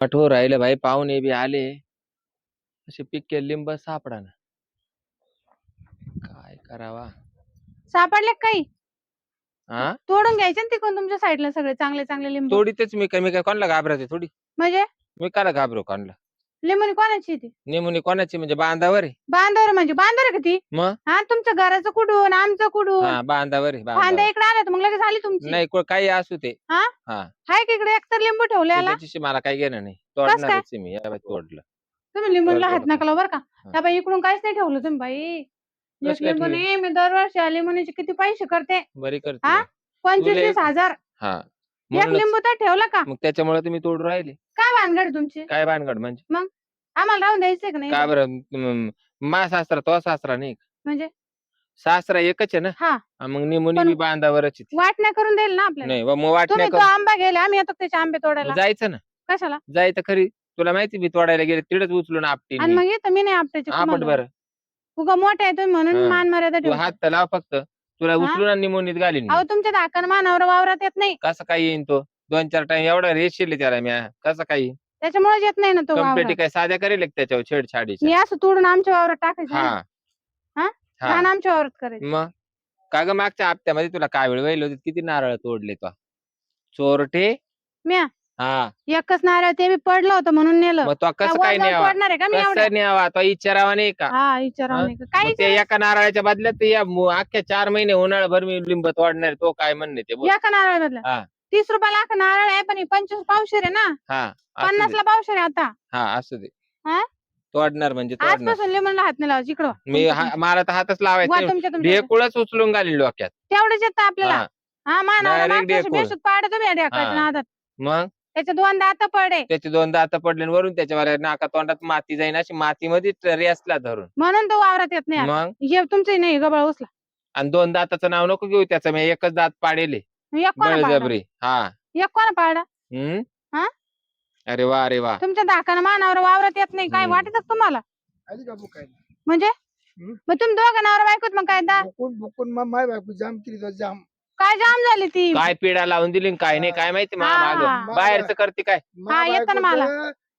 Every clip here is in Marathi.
आठवं राहिलं भाई, पाहुणे बी आले. असे पिके लिंब सापडा ना, काय करावा. सापडले काही हा, तोडून घ्यायचे ना तिकडून तुमच्या साईडला सगळे चांगले चांगले लिंबू. तोडीतच मी काय कोणाला घाबरायचे थोडी. म्हणजे मी काला घाबरू कोणाला. लिंबूनी कोणाची ती? नेमुनी कोणाची म्हणजे बांधावर आहे. बांधावर म्हणजे बांधावर का ती? मग हा, तुमच्या घराचं कुठून आमचं कुठून? हा, बांधावर आहे, फांद्या बांधावर. इकडे आल्या तर मग लगेच आली तुमची. नाही काही असू ते. हा हा, हाय की इकडे एकतर लिंबू ठेवलेला. त्याच्याशी मला काही घेणं नाही. काय? तोडणारच आहे मी. या बाई तोडलं. तुम्ही लिंबूला बरं, हात बरं. नका लावू बरं का. हा. त्या बाई इकडून काहीच नाही ठेवलं तुम्ही बाई. एक कसं काय लिंबू ठेवेल? नाही, मी दरवर्षी आली लिंबूचे किती पैसे करते. बरी करते हा, का? 25,000. हा, एक म्हणूनच लिंबू तर ठेवला का? मग त्याच्यामुळे तुम्ही तोडून राहिले. काय भानगड तुमची? काय भानगड म्हणजे? मग आम्हाला राहून द्यायचंय का नाही? का बरं मा सासरा तो सासरा नाही का? म्हणजे सासरा एकच आहे ना. हा, मग निमुनी पण बी बांधावरच आहे ती. वाटण्या करून देईल ना आपल्याला. नाही मग वाटण्या तुम्ही तो आंबा गेला, आम्ही येतो त्याचे आंबे तोडायला. जायचं ना. कशाला? जायचं खरी. तुला माहिती मी तोडायला गेले तिडच उचलून आपटीन आणि मी. मग येतो मी नाही आपटायचे आपट तुम्हाला. बरं. उगा मोठे आहे तुम्ही म्हणून हा. मान मर्यादा तू ठेवता. हात तर लाव फक्त. तुला हा? उचलून आणि निमुनीत घालीन मी. अहो तुमच्या धाकन मानावर वावरात येत नाही. कसं काय येईन तो? 2-4 टाइम एवढा रेशील त्याला मी. कसं काय येईन? त्याच्यामुळे येत नाही ना तो कंपेटी वावरात. काय साध्या करेल का त्याच्यावर मी छेडछाडीच्या? असं तोडून आमच्या वावरात टाकायचं ना. हा हा, हा. रान आमच्या वावरात करायचं. मग का ग मागच्या हप्त्यामध्ये तुला काय वेळ व्हायला होती? किती नारळ तोडले तो? चोरटे. म्या हा, एकच नारळ ते बी पडलं होतं म्हणून नेलं. मग तो कसं काय वर जाऊन न्यावा? तोडणार आहे का मी एवढ्या? कसं न्यावा? तो विचारावा नाही का? हा, विचारावं हा? नाही का? काय मग ते एका नारळाच्या बदल्यात ते अख्ख्या 4 महिने उन्हाळाभर मी लिंब तोडणार. तो काय म्हणणे ते बोल. एका नारळ बदला हा 30 रुपयाला एक नारळ आहे, पण 25 पावशेर आहे ना. हा, असू 50 दे. ला पावशेर आहे आता. हा, असू दे. हा, तोडणार म्हणजे तोडणार. आजपासून लिंबूला हात नाही लावायची इकडं. मी मला तर हातच लावायचा नाही. तुमच्या ढेकुळच उचलून घालीन डोक्यात. तेवढेच येतं आपल्याला. हा, हा, मानावर Direct मागच्या ढेकूळ. बेशुद्ध पाड तुम्ही ढेकायच्या हा. नादात. मग त्याचे 2 दात पडे त्याचे 2 दात पडले आणि वरून त्याच्यावर नाका तोंडात माती जाईन अशी मातीमध्ये रेसला धरून. म्हणून तो वावरात येत नाही आता. मग हे तुमचं नाही गबाळ उचला. आणि 2 दाताचं नाव नको घेऊ त्याचं. मी एकच दात पाडेले. एक कोणा पाडा? बळजबरी. हा. एक कोणा पाडा? हा, अरे वा, अरे वा. तुमच्या धाकानं मानावर वावरात येत नाही काय वाटत तुम्हाला? आली का बुक म्हणजे मग तुम्ही दोघं नवरा बायकोत मग काय बुकून बुकून मग माय बायको जाम केली तो जाम. काय जाम झाली ती? काय पिढा लावून दिली आणि काय नाही काय माहिती. हा. माग बाहेरचं करते काय? येतं ना मला.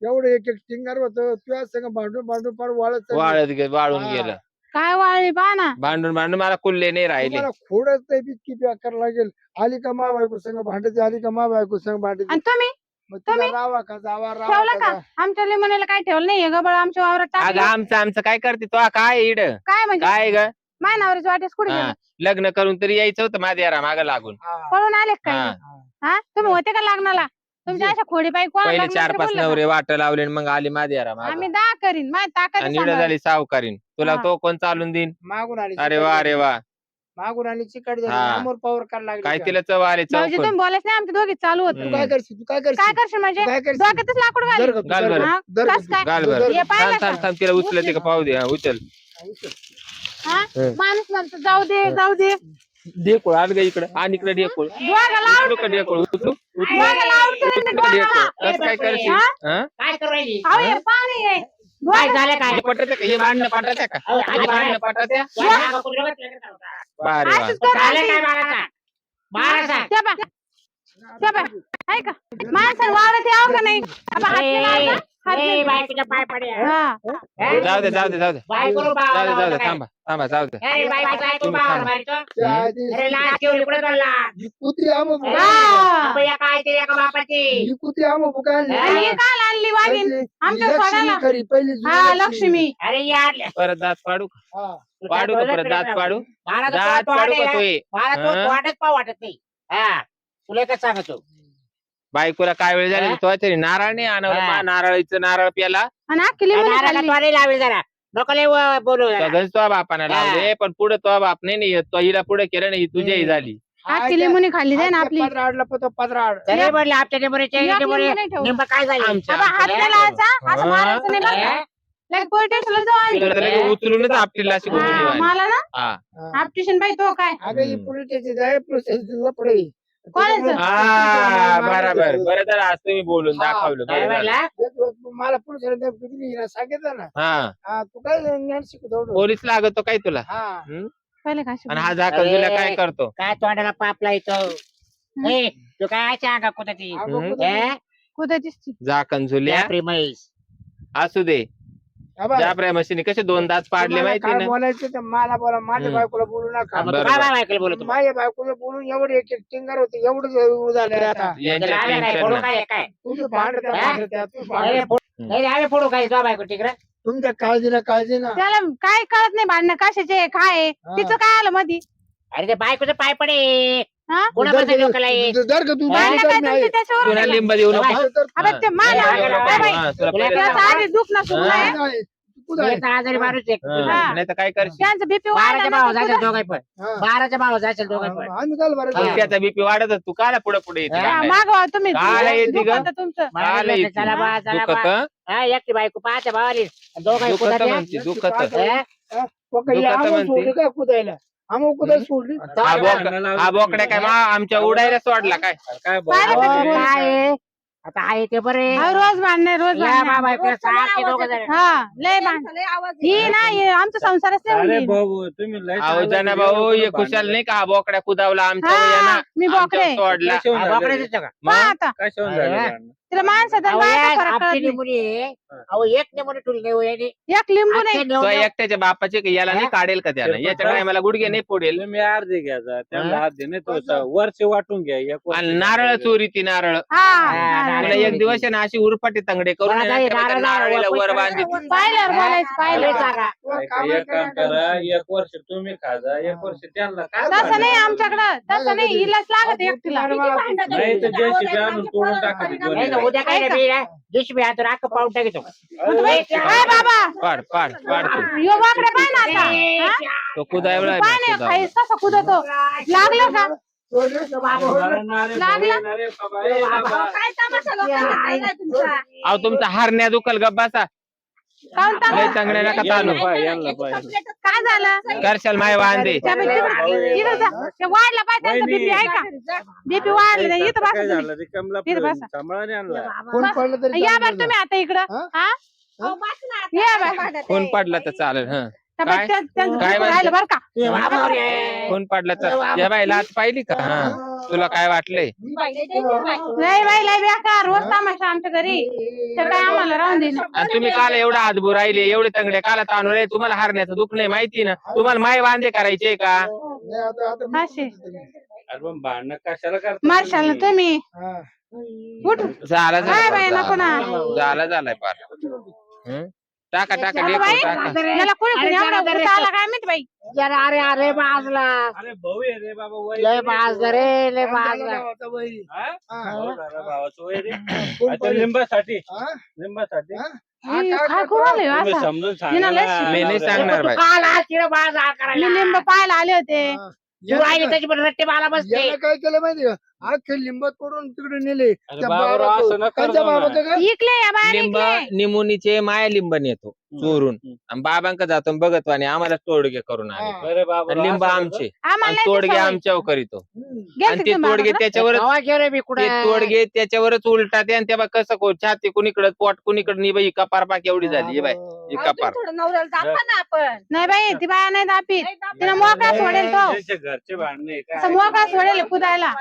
एवढं एक एक टिंगार होतं तुझ्या संग भांडून भांडून फार वाळत वाळून हा. गेलं. काय वाळली पहा ना. भांडून भांडून मला कुल्ले नाही राहिले. मला खोडच नाही इतकी बेकार लागेल. आली का मा बायको संग भांडते, आली का मा बायको संग भांडते. आणि तुम्ही मग तिला रावा का जावा रावा ठेवलं का? का आमच्या लिमोनीला काय ठेवलं नाही गबाळ आमच्या वावरात अगं टाकलं. आमचं काय करते तो? काय इड काय म्हणजे काय ग? माय नवऱ्याची वाटेस कुठे हा, गेलं? लग्न करून तरी यायचं होतं माझ्या माग लागून. हा. पळून आले का हा. काय? हा, तुम्ही होते का लग्नाला? तुमच्या अशा खोडी बाई कोण पहिले 4-5 नवरे वाट लावले आणि मग आली माझ्या माग. आम्ही 10 करीन माय ताकद आणि इड झाली सावकारीन. तुला हा. तो कोण चालून देईन? मागून आली अरे वा, अरे वा. मागून आली चिकट झाली हा. समोर पावर काढ लागली काय का? तिला चव आली भाऊजी चौकून. तुम्ही बोलायच नाही आमच्या दोघी चालू होत. तू काय करशील? तू काय काय करशील? करशील म्हणजे? तू काय करशील? डोक्यातच लाकूड घाल. धर गं तू, घाल धर बरं. गं. हा? धर गं कस तू. काय? घाल बरं. हे पाहिलं थांब का? थांब तिला उचल ते का पाहू दे. उचल. हा? माणूस म्हणतो जाऊ दे जाऊ दे. ढेकुळ आण ग इकडं. आणि इकडे ढेकुळ. दोघाला उचलू का ढेकुळ? उचलू दोघाला आवडतं ना दोघाला. कसं काय करशील? हा? हा? काय करू राहिली? अहो, हे पाणी आहे. काय दोघं- झालं काय? हे पटतं का? हे भांडणं पटतं का? हे भांडणं पटतं? अरे वा. अशीच करू झालं राहिली. काय बाळाचा? बाळाचा? त्या बा. त्या बा. आहे का? माणसाला वावरात यावं का नाही? आता हात नाही लावायचा? हात नाही. बायकोच्या पाय पडे हा. जाऊ दे जाऊ दे जाऊ दे. बायको जाऊ दे थांबा थांबा जाऊ दे. अरे बायको तुम्ही बावर थांबा. मारितो. त्या आधी अरे लाज ठेवली कुठे चालला? ही कुत्री आम हा. अबे, या काय ते एका बापाची ही कुत्री आम बुकाल आणि ही काल आणली वाघीण आमच्या सोडायला. खरी पहिली जुनी हा, लक्ष्मी. अरे यार परत दात पाडू का? हा. पाडू का परत दात पाडू? मला तर दात तो पाडू का वाटेल. तोय? मला तो हा? वाटच पाव वाटत नाही. हा तुला काय सांगतो? बायकोला काय वेळ झाली? हा? तो तरी नारळ नाही आणवलं. हा. मा नारळीचं नारळ प्याला. आणि अख्खी लिंबूनी खाल्ली. लावेल जरा नको लय बोलू जरा. सगळं तो बापाने लावले पण पुढे तो बाप नाही येत. तो हिला पुढे केलं नाही. तुझ्याही झाली. अख्खी लिंबूनी खाल्ली दे ना आपली. पदरा आडला पतो पदरा आड. तरी म्हणले आपच्या एक लिंबू नाही ठेवलं. नेमकं काय झालं? आमच्या बाबा हात नाही लावायचा. असं मारायचं नाही बरं का? हा? लगेच पोलीस स्टेशनला जाऊ आम्ही. तिला तर लगेच उचलूनच आपटीला अशी गोष्टी हा, व्हायला. मला ना हा. ऑप्टिशियन बाई तो काय अगं ही पोलीस स्टेशन जाय प्रोसेस लपडे. कोणाचं? हा, बरोबर बरं तर आज तुम्ही बोलून दाखवलं. काय बरं झालं. म्हणला? मला पोलीस सांगितलं ना. हा, हा तू काय ज्ञान शिकतो? पोलीस लागतो काय तुला? हा. हं? पहिले काय आणि हा झाकण तुला काय करतो? काय तोंडाला पाप लायतो? ए, तू काय सांगा कुठं ती? अगं हम्म. कुठं- कुदाचीच ती. झाकण झुल्या प्रेमस असू दे. आबा, ज्या प्रेमाशीने कसे 2 दात पाडले तुम्हाला माहिती काय ना. बोलायचं तर मला बोला, माझ्या हम्म. बायकोला बोलू नका. बरोबर. काय ऐकलं बोलतो माझ्या बायकोला बोलून एवढे एक एक टिंगर होते, एवढं झालं आता. यांच्या टेन्शन फोडू ना. काय काय तुम्ही भांडत्या, हा? भांडत्या, तुम्ही नाही भांडत्या. नाही, आम्ही फोडू काय तुझ्या बायको तिकडे तुमच्या काळजी ना काळजी ना. त्याला काय कळत नाही भांडणं कशाचे आहे, काय आहे. हा. तिचं काय आलं मधी अरे ते बायकोचं पाय पडे हा? कोणा जर बसायचं का- डोक्याला ये? जर का तू भांडणं बायको काय मी तुमची आहे. त्याच्यावर तुला नाही. लिंब देऊ नको. तर- अबे ते मला हा, काय बाई, हा, तुला तुला पहिले- त्याचं आधी दुख ना सुख हा. नाही. नाही, तू कुठं आहे? एक तर आजारी माणूस आहे. हा, नाही तर काय करशील. त्यांचं बीपी बाराच्या भाव वाढलं जायचं ना, दोघांनी पण हा. 12च्या भाव जायचं दोघांनी पण आम्ही काल बरं हा. झालं. त्याचा बीपी वाढत तू काला पुढे पुढे येते हा, काय? मागवा तुम्ही काय येते दुखत ग? आहे तुमचं. आलं येते. चला बा चला दुखत बा हा, एकटी बायको पाहत्या भावाली दोघांनी दुखत कुदाल्या. म्हणते दुखत. पकडली, दुखतं आम्हाला म्हणते. सोडली का कुदायला? आम्हाला कुदायला सोडली. हा बोकड्या काय आमच्या उडायला सोडला काय? पाहिलं अहो, का ते? काय आहे? आता आहे ते बरे हा, रोज भांडणे रोज या भांडणे. बाबा इकडे सारखे दोघं जण. हा लय भांडण ही नाही आमचा संसारच नाही अरे होईल. भाऊ तुम्ही लय अहो चांगलं जना केलं, भाऊ एवढं हे खुशाल भांडण. नाही का हा बोकड्या कुदावला आमच्या हा, वयाना मी बोकडे. आमच्या सोडला. कशाहून हा, झालं बोकडे रे? दिसतं का? पहा आता कशाहून झालं अरे. भांडण? तिला माणसाचा अहो, बायका या फरक आपली कळत नाही. निमुनी आहे. अहो एक निमुनी ठुली नाही हो याने. एक लिंबू नाही अख्खे नेऊन तो देऊ. एकट्याच्या बापाचे का याला नाही काढेल का त्याला ते याच्या पण टायमाला गुडघे नाही फोडेल तुम्ही अर्धे घ्यायचा त्यांना हा? अर्धे नाही तो वर्ष वाटून घ्या एक वर्ष आणि नारळ चोरी ती नारळ हा नारळ. तुला एक दिवस आहे ना अशी उरपाटी तंगडे करून मला आहे ना, काही त्या नारळ नारळीला नाही, वर पैसे बांधली नाही. पाहिल्यावर बोलायचं लय पाहिलं जागा. ऐका, एक काम करा एक वर्ष तुम्ही खाजा एक वर्ष त्यांना काय तसं भांडण नाही करू? आमच्याकडं तसं नाही हिलाच लागत एकटीला. नाही तर JCB आणून तोडून टाका ती नाही तर दोन्ही. उद्या काय नाही ना JCB हातून अख्खं पाऊन टाकतो. काय बाबा पाड पाड पाड तू. यो वाकडे पाय ना आता हा? तो कुदायला पाय नाही खाईस कसा कुदतो लागलं का नारे लागला? भाऊ, नारे बाबा, ए बाबा. अहो तुमचा हारण्या दुखल गप्पाचा काऊन लय तांबा? चांगल्या नका ताणू यांना पाहिजे. काय झालं करशाल माय वांदे त्या बाई तिकडं- तिकडं जा. ते वाढला पाय त्यांचा वहिनी. बीपी आहे का बीपी वाढलं नाही इथं काय बसा तुम्ही. झालं ते कमला इथं बसा. सांभाळाने आणला कोण पडलं तरी या चालतं बरं तुम्ही आता इकडं हा? हा या बरं कोण पडला तर चालेल हा त्या बाई काय? त्यांचं काय बीपी म्हणते? राहिलं बरं का ते बाबावर आहे. कोण पडला तर या बाई लाच पाहिली का हा तुला काय वाटलंय नाही बाई लय बेकार रोज तमाशा आमच्या घरी तर काय आम्हाला राहून देणं आणि तुम्ही काल एवढा हातभू राहिले एवढे तंगडे काला ताणू राहिले तुम्हाला हारण्याचं दुःख नाही माहिती ना तुम्हाला माय वांदे करायचे का नाही, आता मी- असे अरे पण भांडणं कशाला करता मारशाल ना तुम्ही हा. उठ झाला काय बाई नको ना झाला झालाय पार हं? टाका टाका अगं डेको बाई टाका याला कोणी कोणी एवढा उठा आला काय माहित बाई जरा अरे अरे बाजला अरे भाऊ आहे रे बाबा वय लय बाजला रे लय बाजला भावाचा वैरी. हा? हा. भाऊ झाला भावाचं वय रे कोण आता पडलं? लिंबासाठी हा? लिंबासाठी हा? हे काय करू आले तुम्ही असं समजून हिनं लय सांगा मी नाही सांगणार बाई काल आज तिला बाजा मी करायला लिंब पाहायला आले होते हा. तू राहिली त्याची पण रट्टे मला बसते याला काय केलं माहिती का अख्खे लिंब तोडून तिकडे नेले त्या बाबा, बाबाचं- असं नका त्यांच्या करू ना. बाबाचं काय? इकले या बाहेर लिंब इकले निमुनीचे माया लिंब नेतो चोरून आणि बाबांक जातो बघत आणि आम्हाला तोडगे करून आले हा. अरे बाबा आणि लिंब असं आमचे आम्हाला आणि नाही ती तोडगे सवय. आमच्यावर करीतो हम्म. गेलते आणि ते तुम्ही तोडगे बाबाकडं? त्याच्यावरच केव्हा गेलो मी ते कुठे तोडगे त्याच्यावरच उलटा ते आणि तेव्हा कसं छाती कुणीकडे पोट कुणीकडे नि बाई कपार पाक एवढी झाली हे बाई ही कपार नाही बाई ती बाया नाही दापीत तिला मोकळा सोडेल तो त्यांच्या घरचे भांडणे असं काय मोकळा सोडेल कुदायला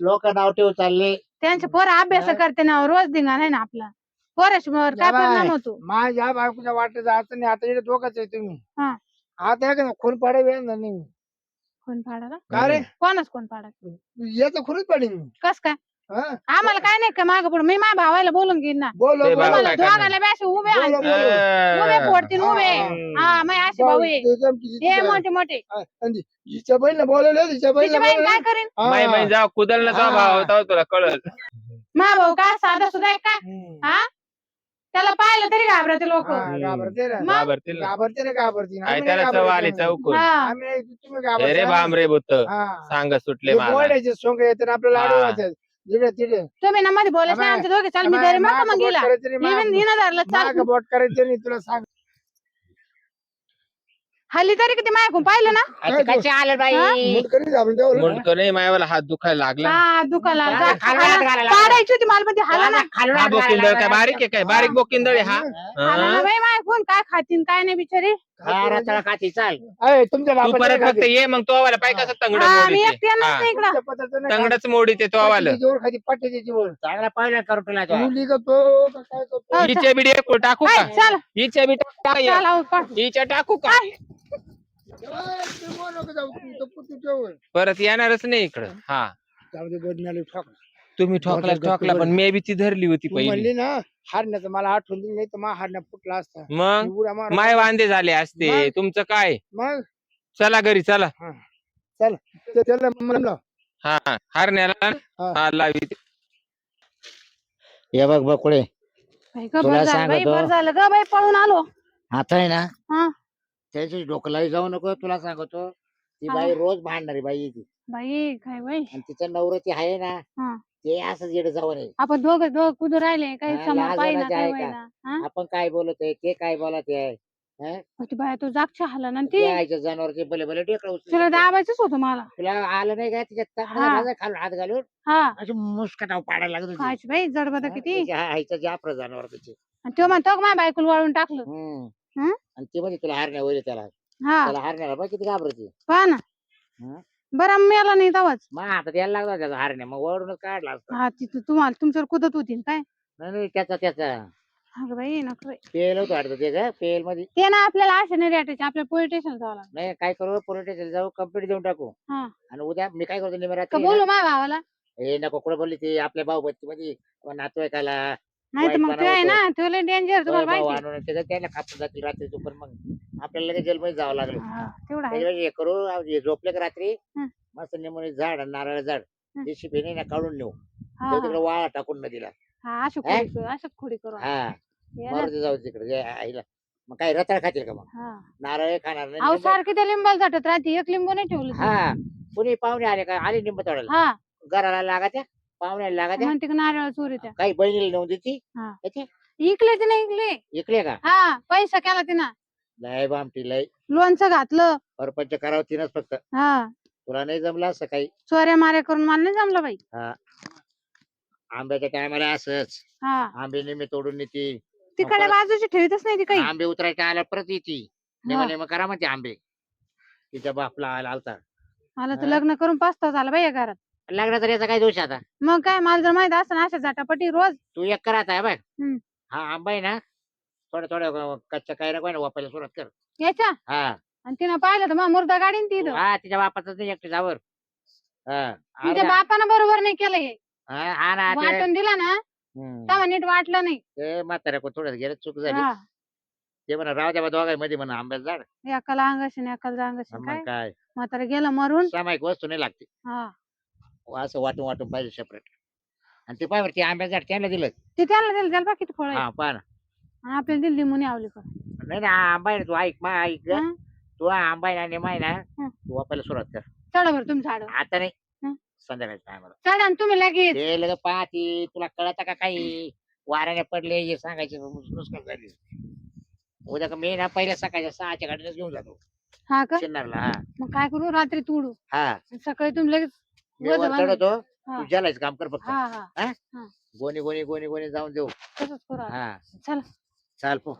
लोक नाव ठेवू चालले त्यांचे पोरं अभ्यास करते ना रोज धिंगा नाही ना आपला पोराशिमोर काय या बाय. परिणाम होतो माझ्या बायकोच्या वाटत जायचं नाही आता इकडे दोघंच आहे तुम्ही हा. आता आहे का नाही, खून पाडे वेळ नाही कोण पाडाला का रे कोणच कोण पाडा याचं खूनच पाडीन मी कस काय हा? आम्हाला काय नाही का माग पुढे मी माझ्या भावाला बोलून घेईन ना बोलो ते बोलो. बाबा तुम्हाला काय करणार? दोघांना बी असे उभे बोलो, आणतील. बोलो. उभे फोडतील उभे हा. हा मग असे भाऊ आहे ते जम किती हे तिचं- मोठे मोठे हा, आणि हिच्या बहिणीला बोलवलं हिच्या तिची बहिणीला बहीण काय बोलवलं. करीन माई हा. बहीण जाऊ कुदल ना हा. भाव होता तुला कळल मा भाऊ काय साधा सुद्धा आहे काय हम्म. हा त्याला पाहिलं तरी घाबरते लोक हा, घाबरते ना मग? घाबरतील ना. घाबरते ना घाबरते ना. काय आम्ही त्याला नाही चव घाबरत आली नाही. चौकून हा आम्ही नाही, तुम्ही हे घाबरते रे ना. बाम रे बुत हा. सांग सुटले हे मला बोलायचे सोंग येते ना आपल्याला हा. आडवे वाटतात. जिकडे तिकडे तुम्ही ना मध्ये बोलायचं नाही अबे, आमच्या दोघे चाल मी अबे, घरी मग मागं मग बोट गेला करायचं नाही, मागं- हिनं धरलं चाल मागं बोट करायचं नाही तुला सांग हल्ली तरी किती मायकून पाहिलं ना आता कसे आले बाई मुंडकरी झालं तेवढं. मुंडक नाही मायावाला हात दुखायला लागला हा दुखाला हा, खाली हात घालायला. काढायची होती मला पण ती हाला ना खालून हा हात बोकिंदळ घालायला काय बारीक आहे काय बारीक बोकिंदळ आहे हा हाला ना हा? बाई मायकून काय खातीन काय नाही बिचारी हा रताळा खाती चाल. अय, तुमच्या तू बापाचं परत नाही फक्त खाते. ये मग तो आवाला पाय कसं तंगड हा मी मोडीते एकटी येणार हा. नाही इकडं. तुमच्या पत्राचं नाही खाते. तंगडच मोडीते तो आवाला पाठीची जोर खाती, पाठीची जोर. चांगला पाहिलं करून तुला तो. मुली का तो का काय करतो? हो, हिच्या बिडी टाकू हाय, का चल हिच्या बी चल आहो, पाठ. हिच्या टाकू का अय, ते बोल नको जाऊ, तू पुती ठेव. परत येणारच नाही इकडं हा जाऊ दे, बदनाली ठोक. तुम्ही ठोकला गप्प ठोकला बरं. पण मी बी ती धरली होती तू पहिली म्हणली ना हारण्याचं मला आठवण दिली नाही तर मग हारण्या फुटला असता. मग मी उड्या मारत माय होतो. वांदे झाले असते मग? तुमचं काय मग चला घरी चला चल त्याला म्हणलं हा हारण्याला हा. हा लावी हे बघ बकुळे बाई ग, तुला बरं झालं बाई, सांगतो. बरं झालं ग बाई, पळून आलो. आता आहे ना हा त्याची डोकलाही जाऊ नको. तुला सांगतो ती हा. बाई रोज भांडणारी बाई आहे ती. बाई काय बाई. आणि तिचं नवरती आहे ना हा. ते असं येड जाऊ नये. आपण दोघं कुठं राहिले काही हा, समोर लाज पाहिजे वाटायची काय आहे होईना. हा आपण काय बोलतोय ते काय बोलत आहे. मग ती बाया तो जागच्या हाला ना ती यायच्या जनावरचे भले भले टेकड तिला दाबायचंच होतं मला. तुला आलं नाही का तिच्या हा. चांगला खालून हात घालून हा अशी मुस्कटाव पाडायला लागत होती. कायची बाई जडबद किती. आईचं जे आपलं जनावर त्याचे. आणि तो म्हणतो माझ्या बायकोला वाळून टाकलं. हं? आणि ते म्हणजे तुला हारण्या वैर त्याला हा हारण्याला बघ किती घाबरते. पहा ना. हं? बरं मेला नाही तवाच. मग आता त्याला लागला त्याचा हारण्या मग वळूनच काढला असता. हा तिथं तुम्हाला तुमच्यावर कुदत होती ना काय. नाही त्याचा अगं बाई नको बाई. पेल होतो वाटतं त्याचा पेल मध्ये. ते ना आपल्याला अशा नाही रेटायचे, आपल्याला पोलीस स्टेशन जावं लागलं. नाही काय करू पोलीस स्टेशन जाऊ कंप्लीट देऊन टाकू. हा आणि उद्या मी काय करतो निमेरात का बोलू माझ्या भावाला. हे नको कुठे बोलली ती आपल्या भाऊ बत्ती मध्ये नातवाईकाला नाही तर मग वाईटपणा ते आहे होतो. ना तो लय डेंजर तुम्हाला भाऊ माहिती. आणून त्याचं त्याला खापून जातील रात्री पण मग आपल्याला लगेच जेलमध्ये जावं लागलं. हा, तेवढं आहे. त्याच्यामुळे हे करू हे झोपले का रात्री हं. मस्त नेमून झाड नारळ झाड हं. देशी पेनी ना काढून नेऊ हा, जाऊ तिकडे वाळा टाकून नदीला. हा अशी खोडी करू, अशी खोडी करू. हा ये ना. मारुती जाऊ तिकडे जे आईला. मग काय रताळ खातील का मग हा. नारळ खाणार अहो नाही. सारखी त्या लिंबाला झटत राहते, एक लिंबू नाही ठेवलं. हा कुणी पाहुणे आले का आले निंब तोडायला हा घराला लागात्या पाहुण्याला लागात्या म्हणते का नारळ चोरी त्या काही बहिणीला नेऊन देती हा. त्याचे इकले ते नाही इकले. इकडे का हा पैसा केला तिनं, लय बामटी लय लोणचं घातलं. परपंच करावं तिनंच फक्त. हा तुला नाही जमलं असं काही. चोऱ्या माऱ्या करून मला नाही जमलं बाई. आंब्याच्या टायमाला असंच हा आंबे नेहमी तोडून नेती तिकडे बाजूची ठेवीतच नाही ती काही. आंबे उतरायच्या आल्या परत येते हा. नेम नेम करा म्हणते आंबे. तिच्या बापला आलता मला तर हा. लग्न करून पास्ताव झाला बाई या घरात. लग्न तर याचा काय दोष आता. मग काय मला जर माहित असं ना अशा झाटापटी रोज. तू एक कर आता बघ हम्म. हा आंबा आहे ना थोडं थोडं कच्च्या काय ना वापरायला सुरुवात कर. याच्या हा आणि तिनं पाहिलं तर मग मुर्दा गाडीन ती इथं. हा तिच्या बापाचं नाही एकटी जावर. हा तिच्या बापानं बरोबर नाही केलं हे. हा ना ते- वाटून दिला ना हम्म. तेव्हा नीट वाटलं नाही. ते म्हाताऱ्या थोडं गेलं चूक झाली. हा ते म्हणा राव द्या दोघांमध्ये म्हणा आंब्याचं झाड. एकाला अंगाशी एकाला अंगाशी काय मग काय म्हातारा गेलं मरून. सामायिक वस्तू नाही लागते हा असं वाटून वाटून पाहिजे सेपरेट. आणि ते पाय ते आंब्याचं झाड त्यांना दिलं. ते त्याला दिलं त्याला बघ किती फळ आहे. हा पहा ना. आणि आपल्याला दिली लिंबूनी आवली पण. नाही ना आंबा आहे ना तू ऐक मा ऐक ग. हं? तू आंबा आहे ना नेम आहे ना हं. तू वापरायला सुरुवात कर. चढा बरं तुम्ही झाड. आता नाही हं. संध्याकाळच्या टायमाला चढा आणि तुम्ही लगेच. ते लगे पाहती तुला कळत का काही वाऱ्याने पडले हे सांगायचे नुसकान झाली. उद्या का मी ना पहिल्या सकाळच्या 6च्या गाडीनेच घेऊन जातो हा का शिन्नरला. हा मग काय करू रात्री तोडू हा आणि सकाळी तुम्ही लगेच मी वजन वर आणून- चढवतो हा. तू ज्यालाच काम कर फक्त. हा हा गोणी गोणी गोणी गोणी जाऊन देऊ. तसंच करू आता. हा चला चाल पो.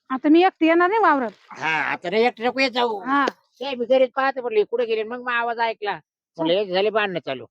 आता मी एकटी येणार नाही वावरात. हा आता नाही एकटं नको येत जाऊ. हा ते मी घरीच पाहते म्हटलं कुठे गेले मग आवाज ऐकला म्हणलं हे झाले बांधणं चालू.